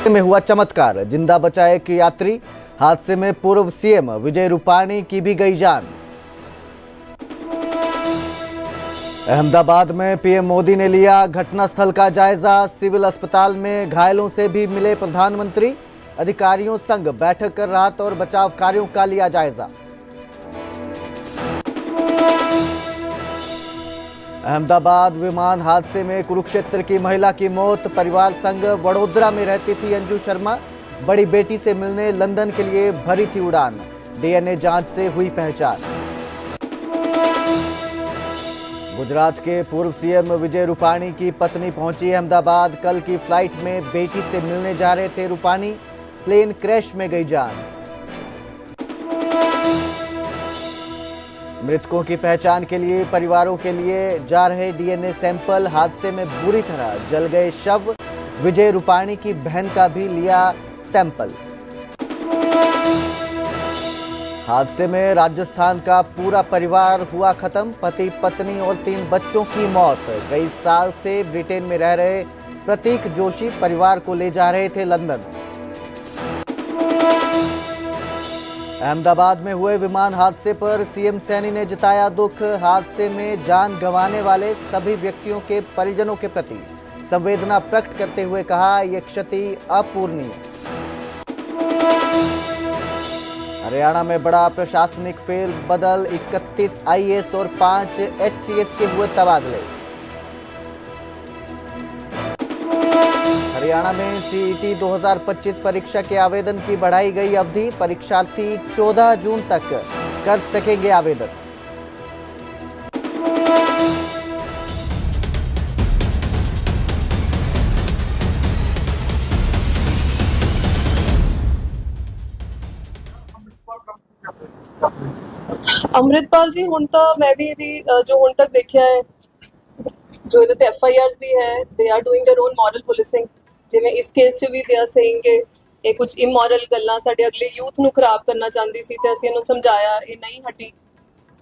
सत्य में हुआ चमत्कार, जिंदा बचा एक यात्री। हादसे में पूर्व सीएम विजय रूपाणी की भी गई जान। अहमदाबाद में पीएम मोदी ने लिया घटनास्थल का जायजा। सिविल अस्पताल में घायलों से भी मिले प्रधानमंत्री। अधिकारियों संग बैठक कर राहत और बचाव कार्यों का लिया जायजा। अहमदाबाद विमान हादसे में कुरुक्षेत्र की महिला की मौत। परिवार संग वडोदरा में रहती थी अंजू शर्मा। बड़ी बेटी से मिलने लंदन के लिए भरी थी उड़ान। डीएनए जांच से हुई पहचान। गुजरात के पूर्व सीएम विजय रूपाणी की पत्नी पहुंची अहमदाबाद। कल की फ्लाइट में बेटी से मिलने जा रहे थे रूपाणी। प्लेन क्रैश में गई जान। मृतकों की पहचान के लिए परिवारों के लिए जा रहे डीएनए सैंपल। हादसे में बुरी तरह जल गए शव। विजय रूपाणी की बहन का भी लिया सैंपल। हादसे में राजस्थान का पूरा परिवार हुआ खत्म। पति पत्नी और 3 बच्चों की मौत। कई साल से ब्रिटेन में रह रहे प्रतीक जोशी परिवार को ले जा रहे थे लंदन। अहमदाबाद में हुए विमान हादसे पर सीएम सैनी ने जताया दुख। हादसे में जान गंवाने वाले सभी व्यक्तियों के परिजनों के प्रति संवेदना प्रकट करते हुए कहा, यह क्षति अपूरणीय। हरियाणा में बड़ा प्रशासनिक फेरबदल। 31 आईएएस और 5 एचसीएस के हुए तबादले। हरियाणा में सीईटी 2025 परीक्षा के आवेदन की बढ़ाई गई अवधि। परीक्षार्थी 14 जून तक कर सकेंगे आवेदन। ਅੰਮ੍ਰਿਤਪਾਲ ਜੀ ਹੁਣ ਤਾਂ ਮੈਂ ਵੀ ਇਹਦੀ ਜੋ ਹੁਣ ਤੱਕ ਦੇਖਿਆ ਹੈ ਜੋ ਇਹਦੇ ਤੇ ਐਫਆਈਆਰਸ ਵੀ ਹੈ they are doing their own moral policing. ਜਿਵੇਂ ਇਸ ਕੇਸ 'ਚ ਵੀ ਦੇ ਆਰ ਸੇਇੰਗ ਕਿ ਇਹ ਕੁਝ ਇਮੋਰਲ ਗੱਲਾਂ ਸਾਡੇ ਅਗਲੇ ਯੂਥ ਨੂੰ ਖਰਾਬ ਕਰਨਾ ਚਾਹੁੰਦੀ ਸੀ ਤੇ ਅਸੀਂ ਇਹਨੂੰ ਸਮਝਾਇਆ, ਇਹ ਨਹੀਂ ਹਟੀ।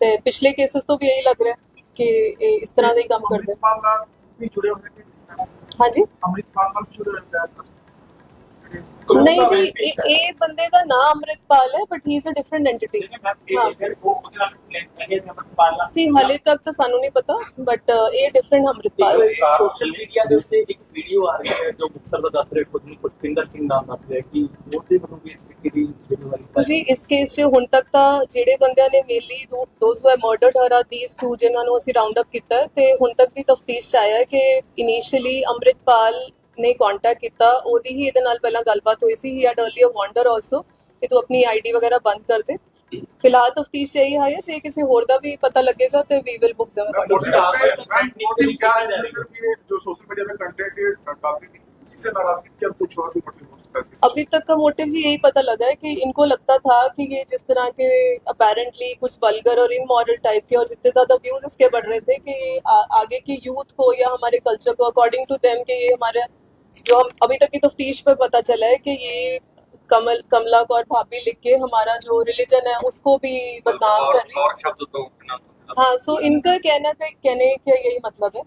ਤੇ ਪਿਛਲੇ ਕੇਸਸ ਤੋਂ ਵੀ ਇਹੀ ਲੱਗ ਰਿਹਾ ਕਿ ਇਹ ਇਸ ਤਰ੍ਹਾਂ ਦੇ ਹੀ ਕੰਮ ਕਰਦੇ। ਹਾਂਜੀ नहीं जी, ये बंदे का नाम अमृतपाल है but he is a different entity. सी हाले तक तो सानू नहीं पता बट ये डिफरेंट अमृतपाल। सोशल मीडिया ਦੇ ਉੱਤੇ ਇੱਕ ਵੀਡੀਓ ਆ ਰਹੀ ਹੈ ਜੋ ਮੁਕਤਸਰ ਦਾ ਦੱਸ ਰਹੇ ਪੁਸ਼ਪਿੰਦਰ ਸਿੰਘ ਨਾਮ ਦੱਸ ਰਿਹਾ ਕਿ ਮੋਟੇ ਬਣੋਗੇ ਇਸ ਤਰੀਕੇ ਦੀ ਜ਼ਿੰਮੇਵਾਰੀ। ਜੀ ਇਸ ਕੇਸ 'ਚ ਹੁਣ ਤੱਕ ਤਾਂ ਜਿਹੜੇ ਬੰਦਿਆਂ ਨੇ mainly those who have murdered her are these 2 ਜਿਨ੍ਹਾਂ ਨੂੰ ਅਸੀਂ ਰਾਉਂਡ ਅਪ ਕੀਤਾ ਤੇ ਹੁਣ ਤੱਕ ਦੀ ਤਫਤੀਸ਼ 'ਚ ਆਇਆ ਕਿ ਇਨੀਸ਼ੀਅਲੀ ਅਮ੍ਰਿਤਪਾਲ ने कॉन्टैक्ट किया, ओदी ही ਇਹਦੇ ਨਾਲ ਪਹਿਲਾਂ ਗੱਲਬਾਤ ਹੋਈ ਸੀ। He had earlier wonder also कि तू अपनी आईडी वगैरह बंद कर दे। फिलहाल तफ्तीश यही है, जे किसी होर दा भी पता लगेगा तो वी विल बुक देम। अभी तक का मोटिव जी यही पता लगा है कि इनको लगता था कि ये जिस तरह के अपेरेंटली कुछ वल्गर और इमोरल टाइप के और जितने ज़्यादा व्यूज इसके बढ़ रहे थे कि आगे की यूथ को या हमारे कल्चर को अकॉर्डिंग टू देम कि ये हमारे जो हम अभी तक की तफ्तीश में पता चला है कि ये कमला कौर भाभी लिख के हमारा जो रिलीजन है उसको भी बदनाम कर रही है। हाँ, सो इनका कहने का यही मतलब है।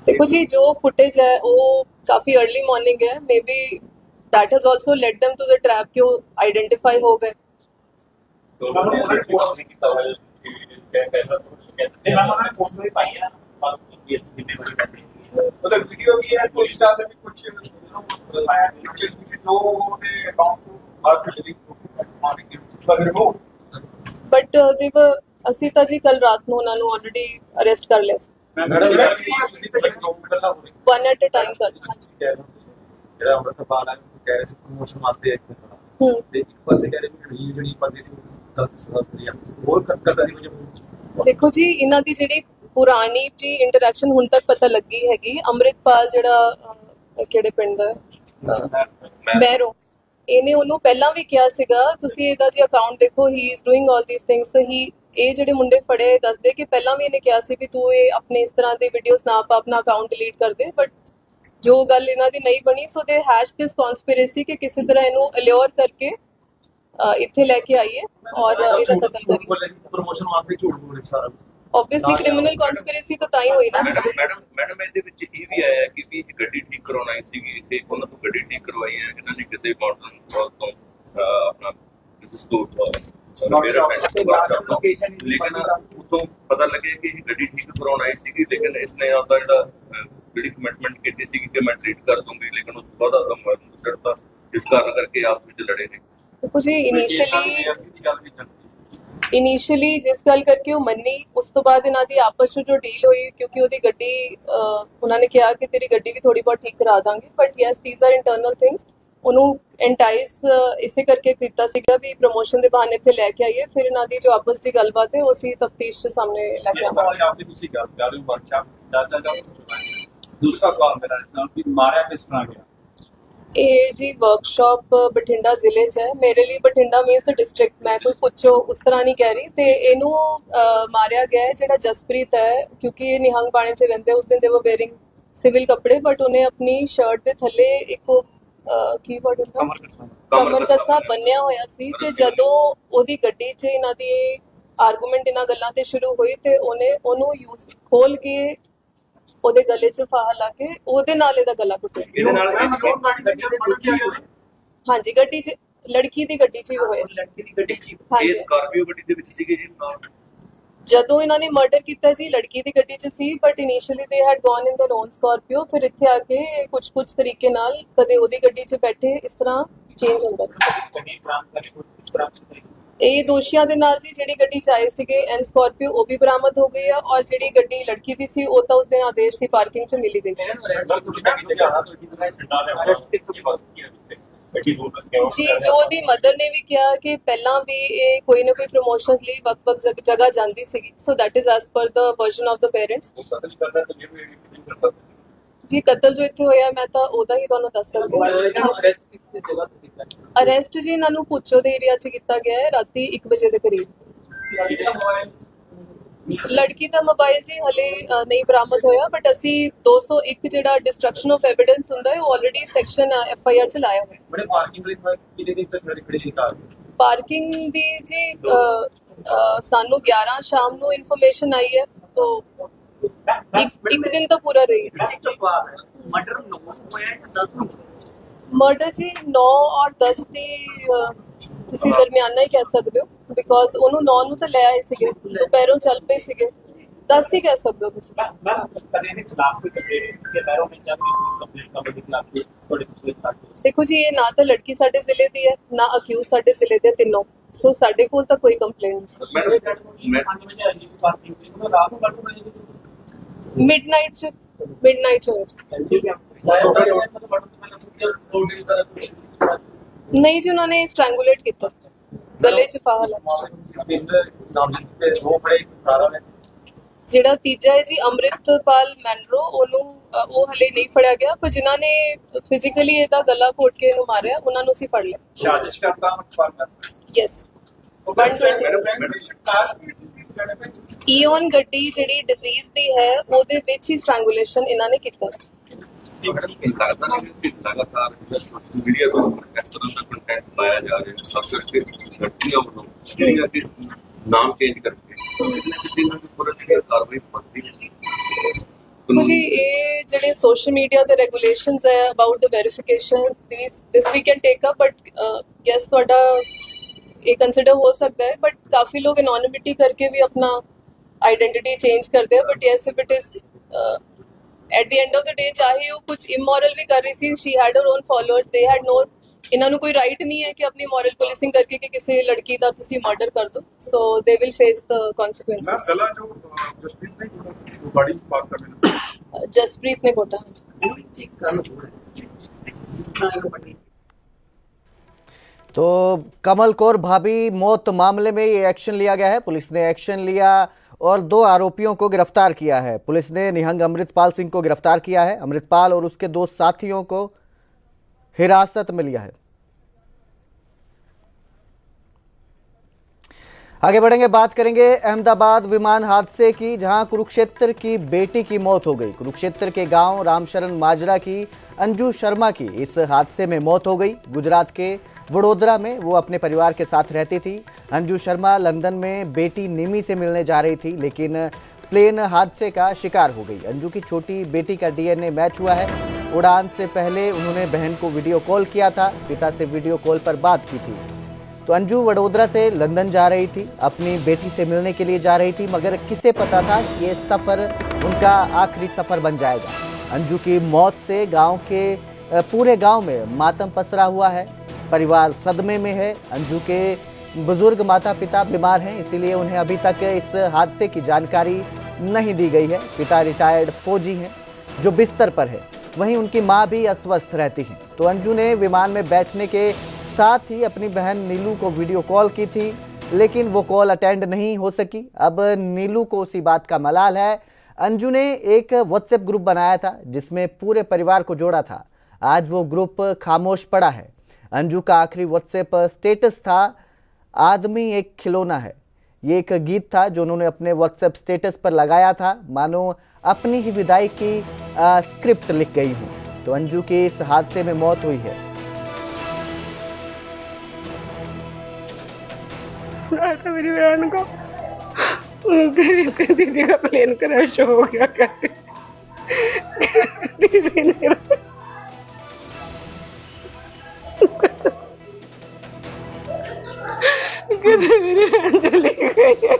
देखो जी, जो फुटेज है वो काफी अर्ली मॉर्निंग है, may be that has also led them to the trap कि वो आइडेंटिफाई हो गए। बट ਅਸੀਂ ਤਾਂ ਜੀ ਕੱਲ ਰਾਤ ਨੂੰ ਉਹਨਾਂ ਨੂੰ ਆਲਰੇਡੀ ਅਰੈਸਟ ਕਰ ਲਿਆ ਸੀ। वन एट अ टाइम कर ਜਿਹੜਾ ਅੰਮ੍ਰਿਤਪਾਲ ਹੈ ਕਹਿ ਰਹੇ ਸੀ ਪ੍ਰਮੋਸ਼ਨ ਵਾਸਤੇ ਇੱਕ ਤੇ ਇੱਕ ਪਾਸੇ ਕਹਿ ਰਹੇ ਵੀ ਜਿਹੜੀ ਪਰਦੀ ਸੀ ਗਲਤ ਸਬਬ ਦੀ ਹੋਰ ਕਦਾ ਦੀ ਵਜ੍ਹਾ। ਦੇਖੋ ਜੀ, ਇਹਨਾਂ ਦੀ ਜਿਹੜੀ ਪੁਰਾਣੀ ਜੀ ਇੰਟਰੈਕਸ਼ਨ ਹੁਣ ਤੱਕ ਪਤਾ ਲੱਗੀ ਹੈਗੀ। ਅੰਮ੍ਰਿਤਪਾਲ ਜਿਹੜਾ ਕਿਹੜੇ ਪਿੰਡ ਦਾ ਮੈਰੋ, ਇਹਨੇ ਉਹਨੂੰ ਪਹਿਲਾਂ ਵੀ ਕਿਹਾ ਸੀਗਾ ਤੁਸੀਂ ਇਹਦਾ ਜੀ ਅਕਾਊਂਟ ਦੇਖੋ, he is doing all these things. ਹੀ ਇਹ ਜਿਹੜੇ ਮੁੰਡੇ ਫੜੇ ਦੱਸਦੇ ਕਿ ਪਹਿਲਾਂ ਵੀ ਇਹਨੇ ਕਿਹਾ ਸੀ ਵੀ ਤੂੰ ਇਹ ਆਪਣੇ ਇਸ ਤਰ੍ਹਾਂ ਦੇ ਵੀਡੀਓਜ਼ ਨਾ ਪਾ, ਆਪਣਾ ਅਕਾਊਂਟ ਡਿਲੀਟ ਕਰ ਦੇ। ਬਟ ਜੋ ਗੱਲ ਇਹਨਾਂ ਦੀ ਨਹੀਂ ਬਣੀ, ਸੋ ਦੇ ਹੈਸ਼ ਦਿਸ ਕਨਸਪੀਰੇਸੀ ਕਿ ਕਿਸੇ ਤਰ੍ਹਾਂ ਇਹਨੂੰ ਅਲਿਓਰ ਕਰਕੇ ਇੱਥੇ ਲੈ ਕੇ ਆਈ ਹੈ ਔਰ ਇਹਦਾ ਕਤਲ ਕਰੀ। ਪ੍ਰਮੋਸ਼ਨ ਵਾਸਤੇ ਝੂਠ ਬੋਲੇ ਸਾਰਾ ਆਬਵੀਅਸਲੀ ਕ੍ਰਿਮੀਨਲ ਕਨਸਪੀਰੇਸੀ ਤਾਂ ਹੀ ਹੋਈ ਨਾ। ਮੈਡਮ ਇਹਦੇ ਵਿੱਚ ਇਹ ਵੀ ਆਇਆ ਕਿ ਵੀ ਗੱਡੀ ਠੀਕ ਕਰਾਉਣੀ ਸੀਗੀ, ਇੱਥੇ ਉਹਨਾਂ ਤੋਂ ਗੱਡੀ ਠੀਕ ਕਰਵਾਈ ਹੈ ਇਹਨਾਂ ਨੇ ਕਿਸੇ ਮਾਡਰਨ ਤੋਂ ਆਪਣਾ ਕਿਸੇ ਸਟੋਰ ਤੋਂ, ਲੇਕਿਨ ਉਤੋਂ ਪਤਾ ਲੱਗਿਆ ਕਿ ਇਹ ਗੱਡੀ ਠੀਕ ਕਰਾਉਣ ਆਈ ਸੀਗੀ, ਲੇਕਿਨ ਇਸਨੇ ਆਪਦਾ ਜਿਹੜੀ ਕਮਿਟਮੈਂਟ ਕੀਤੀ ਸੀਗੀ ਕਿ ਮੈਂ ਟ੍ਰੀਟ ਕਰ ਦੂੰਗੀ, ਲੇਕਿਨ ਉਸ ਤੋਂ ਬਾਅਦ ਆਪਦਾ ਮਰਨ ਛੱਡਤਾ, ਇਸ ਕਾਰਨ ਕਰਕੇ ਆਪਸ ਵਿੱਚ ਲੜੇ ਨੇ। ਦੇਖੋ ਜੀ ਇਨੀਸ਼ੀਅਲੀ ਜਿਸ ਗੱਲ ਕਰਕੇ ਉਹ ਮੰਨੀ, ਉਸ ਤੋਂ ਬਾਅਦ ਇਹਨਾਂ ਦੀ ਆਪਸ ਵਿੱਚ ਜੋ ਡੀਲ ਹੋਈ, ਕਿਉਂਕਿ ਉਹਦੀ ਗੱਡੀ ਉਹਨਾਂ ਨੇ ਕਿਹਾ ਕਿ ਤੇਰੀ ਗੱਡੀ ਵੀ ਥੋੜੀ ਬਹੁਤ ਠੀਕ ਕਰਾ ਦਾਂਗੇ, but yes these are internal things. ਉਹਨੂੰ ਐਂਟਾਈਸ ਇਸੇ ਕਰਕੇ ਕੀਤਾ ਸੀਗਾ ਵੀ ਪ੍ਰਮੋਸ਼ਨ ਦੇ ਬਹਾਨੇ ਇੱਥੇ ਲੈ ਕੇ ਆਈਏ, ਫਿਰ ਇਹਨਾਂ ਦੀ ਜੋ ਆਪਸ ਦੀ ਗੱਲਬਾਤ ਹੈ ਉਹ ਅਸੀਂ ਤਫਤੀਸ਼ ਦੇ ਸਾਹਮਣੇ ਲੈ ਕੇ ਆਵਾਂਗੇ। ਦੂਸਰਾ ਸਵਾਲ ਮੇਰਾ ਇਸ ਨਾਲ ਕਿ ਮਾਰਿਆ ਕਿਸ ਤਰ੍ਹਾਂ ਗਿਆ? ਇਹ ਜੀ ਵਰਕਸ਼ਾਪ ਬਠਿੰਡਾ ਜ਼ਿਲ੍ਹੇ 'ਚ ਹੈ। ਮੇਰੇ ਲਈ ਬਠਿੰਡਾ ਮੀਨਸ ਡਿਸਟ੍ਰਿਕਟ, ਮੈਂ ਕੋਈ ਪੁੱਛੋ ਉਸ ਤਰ੍ਹਾਂ ਨਹੀਂ ਕਹਿ ਰਹੀ। ਤੇ ਇਹਨੂੰ ਮਾਰਿਆ ਗਿਆ ਹੈ ਜਿਹੜਾ ਜਸਪ੍ਰੀਤ ਹੈ, ਕਿਉਂਕਿ ਇਹ ਨਿਹੰਗ ਬਾਣੇ 'ਚ ਰਹਿੰਦੇ। ਉਸ ਦਿਨ ਦੇ ਉਹ ਵੇਅਰਿੰਗ ਸਿਵਲ ਕੱਪੜੇ, ਬਟ ਉਹਨੇ ਆਪਣੀ ਸ਼ਰਟ ਦੇ ਥੱਲੇ ਇੱਕ ਕੀ ਵਰਡ ਹੁੰਦਾ ਕਮਰ ਕੱਸਾ ਬੰਨਿਆ ਹੋਇਆ ਸੀ। ਤੇ ਜਦੋਂ ਉਹਦੀ ਗੱਡੀ 'ਚ ਇਹਨਾਂ ਦੀ ਆਰਗੂਮੈਂਟ ਇਹਨਾਂ ਗੱਲਾਂ ਤੇ ਸ਼ੁਰੂ ਹੋਈ ਤੇ ਉਹਨੇ ਉਹਨੂੰ ਯੂਜ਼ ਖੋਲ ਕੇ ਉਹਦੇ ਗਲੇ 'ਚ ਫਾਹਾ ਲਾ ਕੇ ਉਹਦੇ ਨਾਲ ਇਹਦਾ ਗਲਾ ਘੁੱਟਿਆ। ਇਹਦੇ ਨਾਲ ਹਾਂਜੀ, ਗੱਡੀ 'ਚ ਲੜਕੀ ਦੀ ਗੱਡੀ 'ਚ ਹੀ ਹੋਇਆ। ਲੜਕੀ ਦੀ ਗੱਡੀ 'ਚ ਇਹ ਸਕਾਰਪੀਓ ਗੱਡੀ ਦੇ ਵਿੱਚ ਸੀਗੇ ਜੀ ਨਾਲ ਜਦੋਂ ਇਹਨਾਂ ਨੇ ਮਰਡਰ ਕੀਤਾ ਸੀ, ਲੜਕੀ ਦੀ ਗੱਡੀ 'ਚ ਸੀ, ਬਟ ਇਨੀਸ਼ੀਅਲੀ ਦੇ head gone in their own Scorpio. ਫਿਰ ਇੱਥੇ ਆ ਕੇ ਕੁਝ ਤਰੀਕੇ ਨਾਲ ਕਦੇ ਉਹਦੀ ਗੱਡੀ 'ਚ ਬੈਠੇ, ਇਸ ਤਰ੍ਹਾਂ ਚੇਂਜ ਹੁੰਦਾ। ਇਹ ਦੋਸ਼ੀਆਂ ਦੇ ਨਾਲ ਜੀ ਜਿਹੜੀ ਗੱਡੀ 'ਚ ਆਏ ਸੀਗੇ ਐਨ ਸਕਾਰਪੀਓ, ਉਹ ਵੀ ਬਰਾਮਦ ਹੋ ਗਈ ਆ, ਔਰ ਜਿਹੜੀ ਗੱਡੀ ਲੜਕੀ ਦੀ ਸੀ ਉਹ ਤਾਂ ਉਸ ਦਿਨ ਆਦੇਸ਼ ਸੀ ਪਾਰਕਿੰਗ 'ਚ ਮਿਲੀ ਗਈ ਸੀ। ਜੀ ਜੋ ਉਹਦੀ ਮਦਰ ਨੇ ਵੀ ਕਿਹਾ ਕਿ ਪਹਿਲਾਂ ਵੀ ਇਹ ਕੋਈ ਨਾ ਕੋਈ ਪ੍ਰੋਮੋਸ਼ਨਸ ਲਈ ਵੱਖ-ਵੱਖ ਜਗ੍ਹਾ ਜਾਂਦੀ ਸੀਗੀ। So that is as per the version of the parents. ਜੀ ਕਤਲ ਜੋ ਇੱਥੇ ਹੋਇਆ ਮੈਂ ਤਾਂ ਉਹਦਾ ਹੀ ਤੁਹਾਨੂੰ ਦੱਸ ਸਕਦੀ ਹਾਂ। ਅਰੈਸਟ ਜੀ ਇਹਨਾਂ ਨੂੰ ਪੁੱਛੋ ਦੇ ਏਰੀਆ 'ਚ ਕੀਤਾ ਗਿਆ ਹੈ ਰਾਤੀ 1 ਵਜੇ ਦੇ ਕਰੀਬ। ਲੜਕੀ ਦਾ ਮੋਬਾਈਲ ਜੀ ਹਲੇ ਨਹੀਂ ਬਰਾਮਦ ਹੋਇਆ, ਬਟ ਅਸੀਂ 201 ਜਿਹੜਾ ਡਿਸਟਰਕਸ਼ਨ ਆਫ ਐਵੀਡੈਂਸ ਹੁੰਦਾ ਹੈ ਉਹ ਆਲਰੇਡੀ ਸੈਕਸ਼ਨ FIR 'ਚ ਲਾਇਆ ਹੋਇਆ। ਬੜੇ ਪਾਰਕਿੰਗ ਲਈ ਕਿੰਨੇ ਦਿਨ ਤੱਕ ਖੜੀ ਕਾਰ? ਪਾਰਕਿੰਗ ਦੀ ਜੀ ਸਾਨੂੰ 11 ਸ਼ਾਮ ਨੂੰ ਇਨਫੋਰਮੇਸ਼ਨ ਆਈ ਹੈ, तो ਇੱਕ ਦਿਨ ਤਾਂ ਪੂਰਾ ਰਹੀ। ਮਰਡਰ ਜੀ 9 ਔਰ 10 ਦੀ ਤੁਸੀਂ ਦਰਮਿਆਨਾ ਹੀ ਕਹਿ ਸਕਦੇ ਹੋ, ਬਿਕੋਜ਼ ਉਹਨੂੰ 9 ਨੂੰ ਤਾਂ ਲੈ ਆਏ ਸੀਗੇ, ਦੁਪਹਿਰੋਂ ਚੱਲ ਪਏ ਸੀਗੇ, 10 ਹੀ ਕਹਿ ਸਕਦੇ ਹੋ ਤੁਸੀਂ। ਦੇਖੋ ਜੀ ਇਹ ਨਾ ਤਾਂ ਲੜਕੀ ਸਾਡੇ ਜ਼ਿਲ੍ਹੇ ਦੀ ਹੈ, ਨਾ ਅਕਿਊਜ਼ ਸਾਡੇ ਜ਼ਿਲ੍ਹੇ ਦੇ ਤਿੰਨੋਂ, ਸੋ ਸਾਡੇ ਕੋਲ ਤਾਂ ਕੋਈ ਕੰਪਲੇਂਟ ਨਹੀਂ। ਮਿਡਨਾਈਟ ਚ ਨਹੀਂ ਜੀ, ਉਹਨਾਂ ਨੇ ਸਟ੍ਰੈਂਗੂਲੇਟ ਕੀਤਾ, ਗਲੇ ਚ ਫਾਹਾ ਲਾਇਆ। ਜਿਹੜਾ ਤੀਜਾ ਹੈ ਜੀ ਅੰਮ੍ਰਿਤਪਾਲ ਮੈਨਰੋ, ਉਹ ਹਲੇ ਨਹੀਂ ਫੜਿਆ ਗਿਆ, ਪਰ ਜਿਨ੍ਹਾਂ ਨੇ ਫਿਜ਼ੀਕਲੀ ਇਹਦਾ ਗਲਾ ਘੋਟ ਕੇ ਇਹਨੂੰ ਮਾਰਿਆ ਉਹਨਾਂ ਨੂੰ ਅਸੀਂ ਫੜ ਲਿਆ। ਸਾਜ਼ਿਸ਼ ਕਰਦਾ ਯੈਸ। ਈਓਨ ਗੱਡੀ ਜਿਹੜੀ ਡਿਜ਼ੀਜ਼ ਦੀ ਹੈ ਉਹਦੇ ਵਿੱਚ ਹੀ ਸਟ੍ਰੈਂਗੂਲੇਸ਼ਨ ਇਹਨਾਂ ਨੇ ਕੀਤਾ। ਨਾਮ ਚੇਂਜ ਕਰਕੇ ਜੀ ਇਹ ਜਿਹੜੇ ਸੋਸ਼ਲ ਮੀਡੀਆ ਦੇ ਰੈਗੂਲੇਸ਼ਨਸ ਹੈ about the verification, this we can take up, but yes ਤੁਹਾਡਾ ਇਹ ਕੰਸਿਡਰ ਹੋ ਸਕਦਾ ਹੈ, ਬਟ ਕਾਫੀ ਲੋग एनोनिमिटी करके भी अपना आइडेंटिटी चेंज करते हैं, but yes if it is at the end of the day चाहे वो कुछ इमोरल भी कर रही थी, she had her own followers, they had no, ਇਹਨਾਂ ਨੂੰ ਕੋਈ ਰਾਈਟ ਨਹੀਂ ਹੈ ਕਿ ਆਪਣੀ ਮੋਰਲ ਪੁਲਿਸਿੰਗ ਕਰਕੇ ਕਿ ਕਿਸੇ ਲੜਕੀ ਦਾ ਤੁਸੀਂ ਮਰਡਰ ਕਰ ਦੋ, so they will face the consequences. Jaspreet ਨੇ ਕੋਟਾ। तो कमल कौर भाभी मौत मामले में ये एक्शन लिया गया है। पुलिस ने एक्शन लिया और 2 आरोपियों को गिरफ्तार किया है। पुलिस ने निहंग अमृतपाल सिंह को गिरफ्तार किया है। अमृतपाल और उसके 2 साथियों को हिरासत में लिया है। आगे बढ़ेंगे, बात करेंगे अहमदाबाद विमान हादसे की, जहां कुरुक्षेत्र की बेटी की मौत हो गई। कुरुक्षेत्र के गांव रामशरण माजरा की अंजू शर्मा की इस हादसे में मौत हो गई। गुजरात के वडोदरा में वो अपने परिवार के साथ रहती थी। अंजू शर्मा लंदन में बेटी निमी से मिलने जा रही थी, लेकिन प्लेन हादसे का शिकार हो गई। अंजू की छोटी बेटी का डीएनए मैच हुआ है। उड़ान से पहले उन्होंने बहन को वीडियो कॉल किया था, पिता से वीडियो कॉल पर बात की थी। तो अंजू वडोदरा से लंदन जा रही थी, अपनी बेटी से मिलने के लिए जा रही थी, मगर किसे पता था कि ये सफ़र उनका आखिरी सफ़र बन जाएगा। अंजू की मौत से गांव के पूरे गांव में मातम पसरा हुआ है। परिवार सदमे में है। अंजू के बुजुर्ग माता पिता बीमार हैं, इसीलिए उन्हें अभी तक इस हादसे की जानकारी नहीं दी गई है। पिता रिटायर्ड फौजी हैं जो बिस्तर पर है, वहीं उनकी मां भी अस्वस्थ रहती हैं। तो अंजू ने विमान में बैठने के साथ ही अपनी बहन नीलू को वीडियो कॉल की थी, लेकिन वो कॉल अटेंड नहीं हो सकी। अब नीलू को उसी बात का मलाल है। अंजू ने एक व्हाट्सएप ग्रुप बनाया था जिसमें पूरे परिवार को जोड़ा था। आज वो ग्रुप खामोश पड़ा है। अंजू का आखिरी व्हाट्सएप स्टेटस था, आदमी एक खिलौना है। ये एक गीत था जो उन्होंने अपने व्हाट्सएप स्टेटस पर लगाया था, मानो अपनी ही विदाई की स्क्रिप्ट लिख गई हूँ। तो अंजू की इस हादसे में मौत हुई है। मेरी बहन को दीदी का प्लेन क्रैश हो गया, कहते दीदी ने मेरी बहन चली गई है।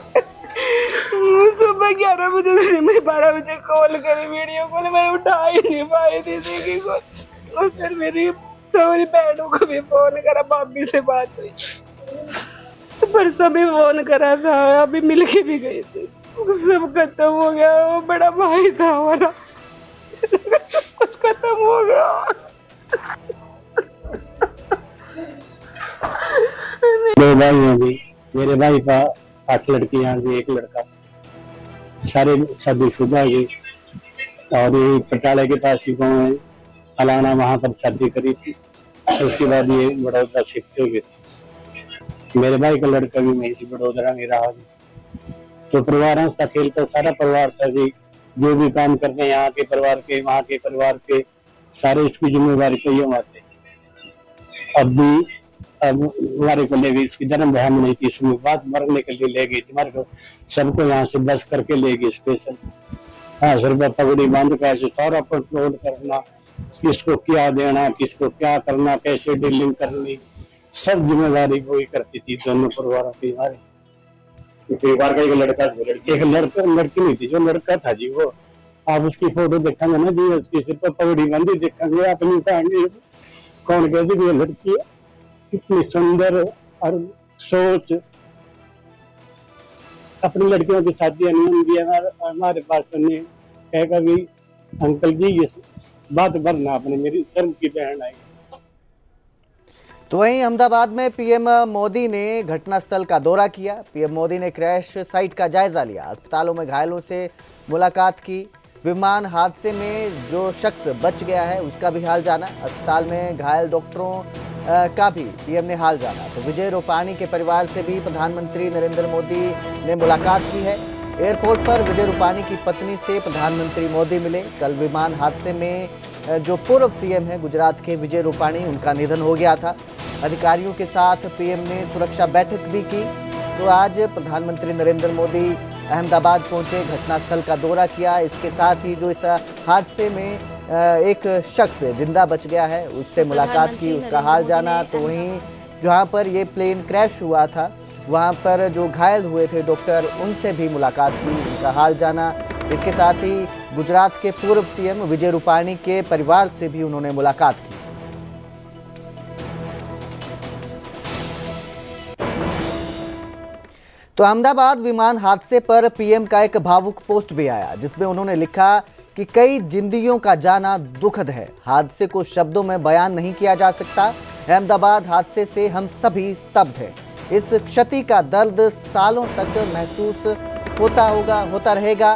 सुबह 11 बजे से मैं 12 बजे कॉल करी, वीडियो कॉल मैं उठा ही नहीं पाई दीदी की कॉल। और फिर मेरी सारी बहनों को भी फोन करा, भाभी से बात हुई, परसों भी फोन करा था, अभी मिल के भी गई थी। सब खत्म हो गया। वो बड़ा भाई था हमारा, कुछ खत्म हो गया। दो भाई हैं जी, मेरे भाई का 8 लड़कियां जी, 1 लड़का, सारे शादीशुदा है जी। और ये पटाले के पास ही गाँव है अलाना, वहां पर शादी करी थी। उसके बाद ये वडोदरा शिफ्ट हो गए। मेरे भाई का लड़का भी वहीं से वडोदरा में रहा जी। तो परिवार हंसता खेलता सारा परिवार था जी। जो भी काम करते हैं यहाँ के परिवार के, वहाँ के परिवार के, सारे इसकी जिम्मेवारी पे ही हमारे। अब हमारे को ले गई, इसकी जन्म बहन नहीं थी, इसमें बात मरने के लिए ले गई थी हमारे को। सबको यहाँ से बस करके ले गई स्पेशल। 5 रुपया पगड़ी बांध कर ऐसे सारा कंट्रोल करना, किसको क्या देना, किसको क्या करना, कैसे डीलिंग करनी, सब जिम्मेदारी वो ही करती थी दोनों परिवारों की। हमारे परिवार का एक लड़का, एक लड़की नहीं थी, जो लड़का था जी वो। आप उसकी फोटो देखेंगे ना जी, उसके सिर पर पगड़ी बांधी देखेंगे, आप नहीं कहेंगे कौन कहती ये लड़की है, इतनी सुंदर और सोच। अपनी लड़कियों की शादियां नहीं होंगी हमारे पास, कहेगा भी अंकल जी ये बात भरना अपने, मेरी धर्म की बहन आई। तो वहीं अहमदाबाद में पीएम मोदी ने घटनास्थल का दौरा किया। पीएम मोदी ने क्रैश साइट का जायजा लिया, अस्पतालों में घायलों से मुलाकात की। विमान हादसे में जो शख्स बच गया है उसका भी हाल जाना। अस्पताल में घायल डॉक्टरों का भी पीएम ने हाल जाना। तो विजय रूपाणी के परिवार से भी प्रधानमंत्री नरेंद्र मोदी ने मुलाकात की है। एयरपोर्ट पर विजय रूपाणी की पत्नी से प्रधानमंत्री मोदी मिले। कल विमान हादसे में जो पूर्व सीएम हैं गुजरात के विजय रूपाणी, उनका निधन हो गया था। अधिकारियों के साथ पीएम ने सुरक्षा बैठक भी की। तो आज प्रधानमंत्री नरेंद्र मोदी अहमदाबाद पहुंचे, घटनास्थल का दौरा किया। इसके साथ ही जो इस हादसे में एक शख्स जिंदा बच गया है उससे मुलाकात की, उसका हाल जाना। तो वहीं जहां पर ये प्लेन क्रैश हुआ था वहां पर जो घायल हुए थे डॉक्टर, उनसे भी मुलाकात की, उनका हाल जाना। इसके साथ ही गुजरात के पूर्व सीएम विजय रूपाणी के परिवार से भी उन्होंने मुलाकात की। तो अहमदाबाद विमान हादसे पर पीएम का एक भावुक पोस्ट भी आया, जिसमें उन्होंने लिखा कि कई जिंदगियों का जाना दुखद है, हादसे को शब्दों में बयान नहीं किया जा सकता। अहमदाबाद हादसे से हम सभी स्तब्ध हैं। इस क्षति का दर्द सालों तक महसूस होता रहेगा।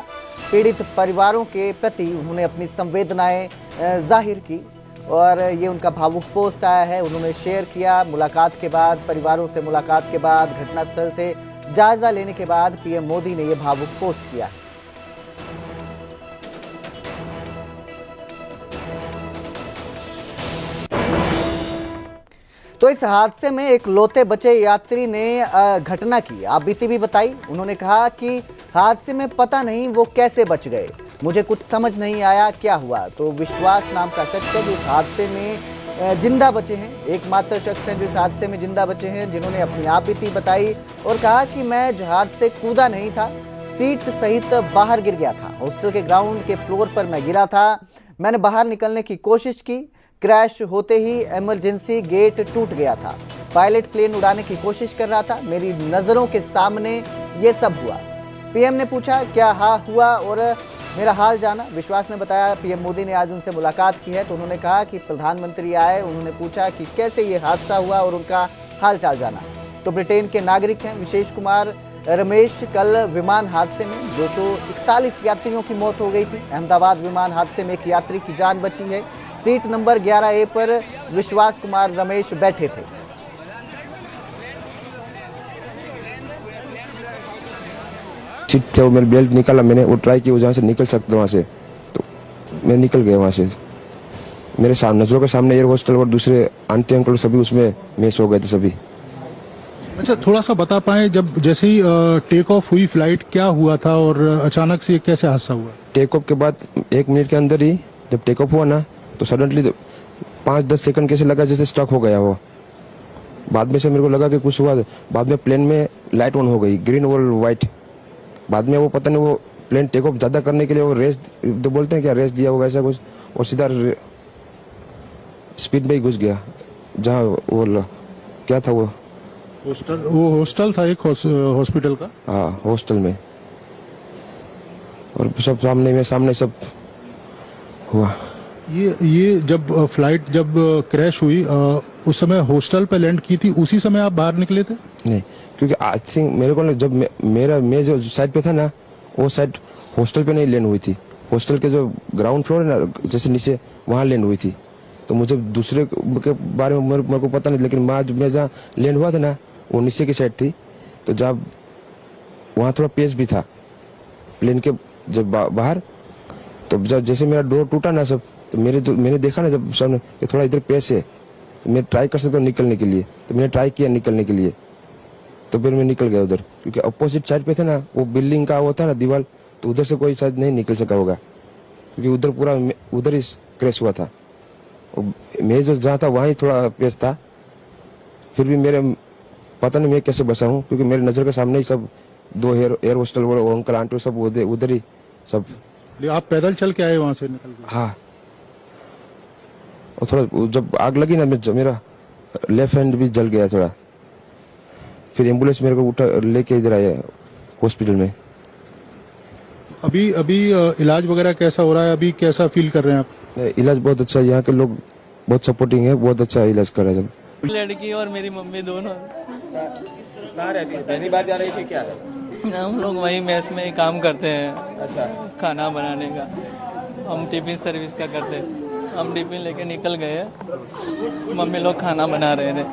पीड़ित परिवारों के प्रति उन्होंने अपनी संवेदनाएं जाहिर की और ये उनका भावुक पोस्ट आया है, उन्होंने शेयर किया। मुलाकात के बाद, परिवारों से मुलाकात के बाद, घटनास्थल से जायजा लेने के बाद पीएम मोदी ने यह भावुक पोस्ट किया। तो इस हादसे में एक लौते बचे यात्री ने घटना की आप बीती भी बताई। उन्होंने कहा कि हादसे में पता नहीं वो कैसे बच गए, मुझे कुछ समझ नहीं आया क्या हुआ। तो विश्वास नाम का शख्स है जो इस हादसे में जिंदा बचे हैं, एकमात्र शख्स हैं जो इस हादसे में जिंदा बचे हैं, जिन्होंने अपनी आप बीती बताई और कहा कि मैं जहाज से कूदा नहीं था, सीट सहित बाहर गिर गया था। हॉस्टल के ग्राउंड के फ्लोर पर मैं गिरा था, मैंने बाहर निकलने की कोशिश की, क्रैश होते ही इमरजेंसी गेट टूट गया था। पायलट प्लेन उड़ाने की कोशिश कर रहा था, मेरी नज़रों के सामने ये सब हुआ। पीएम ने पूछा क्या हुआ और मेरा हाल जाना। विश्वास ने बताया पीएम मोदी ने आज उनसे मुलाकात की है, तो उन्होंने कहा कि प्रधानमंत्री आए, उन्होंने पूछा कि कैसे ये हादसा हुआ और उनका हाल चाल जाना। तो ब्रिटेन के नागरिक हैं विशेष कुमार रमेश। कल विमान हादसे में 241 यात्रियों की मौत हो गई थी। अहमदाबाद विमान हादसे में एक यात्री की जान बची है। सीट नंबर 11A पर विश्वास कुमार रमेश बैठे थे। सीट से वो मेरा बेल्ट निकाला, मैंने वो ट्राई किया जहाँ से निकल सकता वहाँ से, तो मैं निकल गया वहाँ से। मेरे सामने नजरों के सामने एयर होस्टल और दूसरे आंटी अंकल सभी उसमें मिस हो गए थे सभी। अच्छा, थोड़ा सा बता पाए जब जैसे ही टेक ऑफ हुई फ्लाइट क्या हुआ था और अचानक से कैसे हादसा हुआ? टेक ऑफ के बाद 1 मिनट के अंदर ही जब टेक ऑफ हुआ ना तो सडनली 5-10 सेकंड कैसे लगा जैसे स्टक हो गया वो। बाद में से मेरे को लगा कि कुछ हुआ। बाद में प्लेन में लाइट ऑन हो गई, ग्रीन और व्हाइट। बाद में वो पता नहीं वो प्लेन टेक ऑफ ज्यादा करने के लिए वो रेस तो बोलते हैं क्या, रेस दिया होगा ऐसा कुछ, और सीधा स्पीड में ही घुस गया जहाँ वो क्या था वो हॉस्टल था एक हॉस्पिटल का। हाँ, हॉस्टल में। और सब सामने सब हुआ। ये जब फ्लाइट जब क्रैश हुई उस समय हॉस्टल पे लैंड की थी, उसी समय आप बाहर निकले थे? नहीं, क्योंकि आई थिंक मेरे को जब मैं जो साइड पे था ना वो साइड हॉस्टल पे नहीं लैंड हुई थी। हॉस्टल के जो ग्राउंड फ्लोर है ना जैसे नीचे वहाँ लैंड हुई थी। तो मुझे दूसरे के बारे में मेरे को पता नहीं, लेकिन मैं जहाँ लैंड हुआ था ना वो नीचे की साइड थी। तो जब वहाँ थोड़ा पेस भी था प्लेन के जब बाहर, तो जब जैसे मेरा डोर टूटा ना सब, तो मैंने देखा ना जब सामने कि थोड़ा इधर पेस है, मैं ट्राई कर सकता हूँ निकलने के लिए। तो मैंने ट्राई किया निकलने के लिए, तो फिर मैं निकल गया उधर, क्योंकि अपोजिट साइड पे था ना वो बिल्डिंग का वो था ना दीवार, तो उधर से कोई शायद नहीं निकल सका होगा, क्योंकि उधर पूरा उधर ही क्रैश हुआ था। मैं जो जहाँ था वहाँ ही थोड़ा पेस था। फिर भी मेरे पता नहीं मैं कैसे बचा हूँ, क्योंकि मेरे नजर के सामने ही सब 2 एयर होस्टल वो अंकल आंटी सब उधर ही सब। आप पैदल चल के आए वहाँ से निकल के? हाँ, और थोड़ा जब आग लगी ना मेरा लेफ्ट हैंड भी जल गया थोड़ा। फिर एम्बुलेंस मेरे को उठा लेके इधर आया हॉस्पिटल में। अभी इलाज वगैरह कैसा हो रहा है? अभी कैसा फील कर रहे हैं आप? इलाज बहुत अच्छा है, यहाँ के लोग बहुत सपोर्टिंग है, बहुत अच्छा इलाज कर रहे हैं सब। लड़की और मेरी मम्मी दोनों कहाँ रहती है? पहली बार जा रही थी क्या? हम लोग वहीं मेस में ही काम करते हैं। अच्छा, खाना बनाने का हम टिफिन सर्विस का करते हैं। हम टिफिन लेके निकल गए, मम्मी लोग खाना बना रहे थे।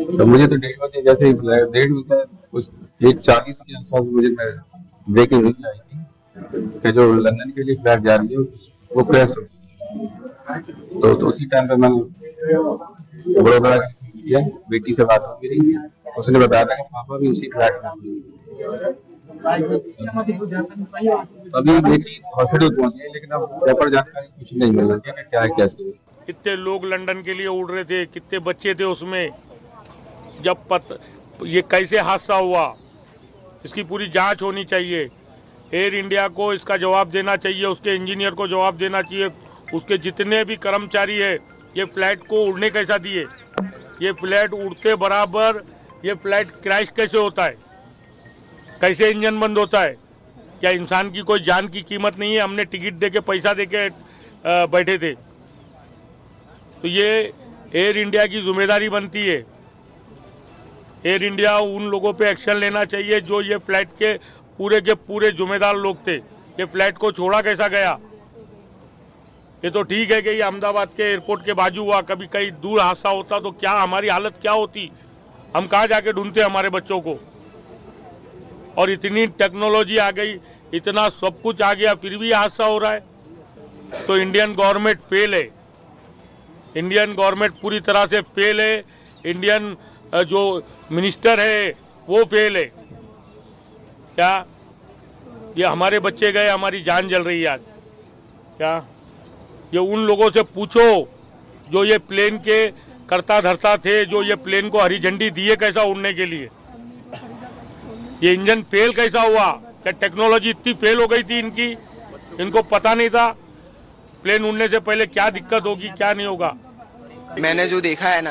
तो मुझे तो 1:30 बजे जैसे ही 1:40 के आसपास मुझे ब्रेकिंग न्यूज आई थी कि जो लंदन के लिए फ्लाइट जा रही है वो क्रैश हो गई। तो उसी टाइम पे मैंने बड़ोदरा किया, बेटी से बात हो गई, उसने बताया था कि पापा भी इसी फ्लाइट में थे। अभी बेटी हॉस्पिटल पहुंच गई, लेकिन अब प्रॉपर जानकारी कुछ नहीं मिल रही है क्या कैसे। कितने लोग लंदन के लिए उड़ रहे थे, कितने बच्चे थे उसमें, जब ये कैसे हादसा हुआ इसकी पूरी जांच होनी चाहिए। एयर इंडिया को इसका जवाब देना चाहिए, उसके इंजीनियर को जवाब देना चाहिए, उसके जितने भी कर्मचारी है ये फ्लाइट को उड़ने कैसा दिए। ये फ्लाइट उड़ते बराबर ये फ्लाइट क्रैश कैसे होता है, कैसे इंजन बंद होता है? क्या इंसान की कोई जान की कीमत नहीं है? हमने टिकट देके पैसा देके बैठे थे। तो ये एयर इंडिया की जिम्मेदारी बनती है। एयर इंडिया उन लोगों पे एक्शन लेना चाहिए जो ये फ्लाइट के पूरे जिम्मेदार लोग थे। ये फ्लाइट को छोड़ा कैसा गया? ये तो ठीक है कि ये अहमदाबाद के एयरपोर्ट के बाजू हुआ, कभी कहीं दूर हादसा होता तो क्या हमारी हालत क्या होती? हम कहाँ जाके ढूंढते हमारे बच्चों को? और इतनी टेक्नोलॉजी आ गई, इतना सब कुछ आ गया, फिर भी हादसा हो रहा है। तो इंडियन गवर्नमेंट फेल है। इंडियन गवर्नमेंट पूरी तरह से फेल है, इंडियन जो मिनिस्टर है वो फेल है। क्या ये हमारे बच्चे गए, हमारी जान जल रही है आज। क्या ये उन लोगों से पूछो जो ये प्लेन के करता धरता थे, जो ये प्लेन को हरी झंडी दिए कैसा उड़ने के लिए। ये इंजन फेल कैसा हुआ? क्या टेक्नोलॉजी इतनी फेल हो गई थी इनकी, इनको पता नहीं था प्लेन उड़ने से पहले क्या दिक्कत होगी क्या नहीं होगा। मैंने जो देखा है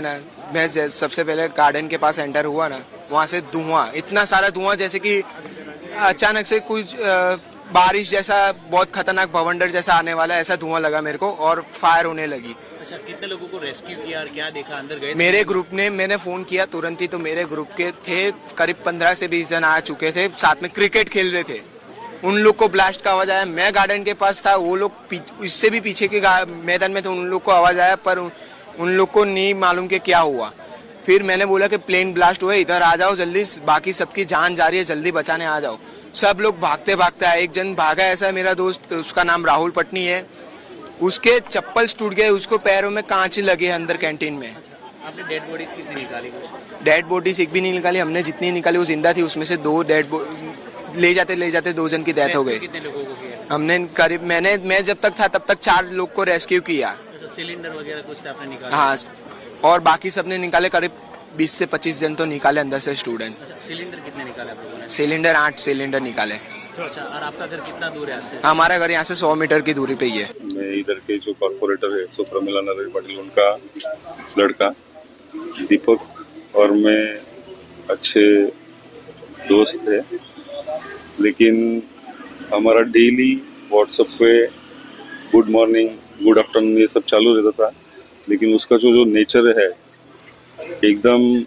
ना, मैं सबसे पहले गार्डन के पास एंटर हुआ ना, वहाँ से धुआं, इतना सारा धुआं जैसे कि अचानक से कुछ बारिश जैसा बहुत खतरनाक भवंडर जैसा आने वाला है, ऐसा धुआं लगा मेरे को और फायर होने लगी। अच्छा, कितने लोगों को रेस्क्यू किया और क्या देखा, अंदर गए? मेरे ग्रुप ने, मैंने फोन किया तुरंत ही, तो मेरे ग्रुप के थे करीब 15 से 20 जन आ चुके थे, साथ में क्रिकेट खेल रहे थे। उन लोग को ब्लास्ट का आवाज आया, मैं गार्डन के पास था, वो लोग इससे भी पीछे के मैदान में थे, उन लोग को आवाज आया पर उन लोग को नहीं मालूम कि क्या हुआ। फिर मैंने बोला कि प्लेन ब्लास्ट हुआ, इधर आ जाओ जल्दी, बाकी सबकी जान जा रही है, जल्दी बचाने आ जाओ। सब लोग भागते भागते आए, एक जन भागा, ऐसा मेरा दोस्त, उसका नाम राहुल पटनी है, उसके चप्पल टूट गए, उसको पैरों में कांच लगे अंदर कैंटीन में। आपने डेड बॉडीज कितनी निकाली? डेड बॉडीज एक भी नहीं निकाली हमने, जितनी निकाली वो जिंदा थी, उसमें से 2 डेड ले जाते 2 जन की डेथ हो गई। कितने लोगों को किया? हमने करीब, मैं जब तक था तब तक 4 लोग को रेस्क्यू किया। सिलेंडर वगैरह कुछ आपने निकाला? हाँ, और बाकी सबने निकाले, करीब 20 से 25 जन तो निकाले अंदर से स्टूडेंट। सिलेंडर कितने निकाले आप लोगों ने? सिलेंडर 8 सिलेंडर निकाले। अच्छा, और आपका घर कितना दूर है आपसे? हमारा घर यहाँ से 100 मीटर की दूरी पे ही है। मैं इधर के जो कॉर्पोरेटर है सुप्रमिला नरेश पाटिल, उनका लड़का दीपक और मैं अच्छे दोस्त है, लेकिन हमारा डेली व्हाट्सएप पे गुड मॉर्निंग गुड आफ्टरनून ये सब चालू रहता था, लेकिन उसका जो नेचर है एकदम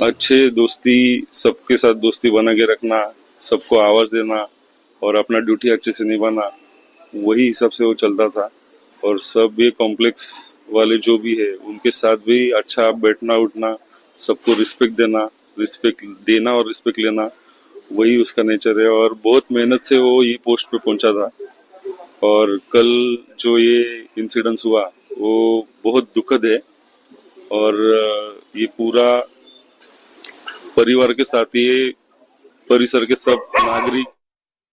अच्छे दोस्ती, सबके साथ दोस्ती बना के रखना, सबको आवाज देना और अपना ड्यूटी अच्छे से निभाना, वही हिसाब से वो चलता था। और सब ये कॉम्प्लेक्स वाले जो भी है उनके साथ भी अच्छा बैठना उठना, सबको रिस्पेक्ट देना और रिस्पेक्ट लेना, वही उसका नेचर है। और बहुत मेहनत से वो ये पोस्ट पे पहुंचा था। और कल जो ये इंसिडेंस हुआ वो बहुत दुखद है, और ये पूरा परिवार के साथ, ये परिसर के सब नागरिक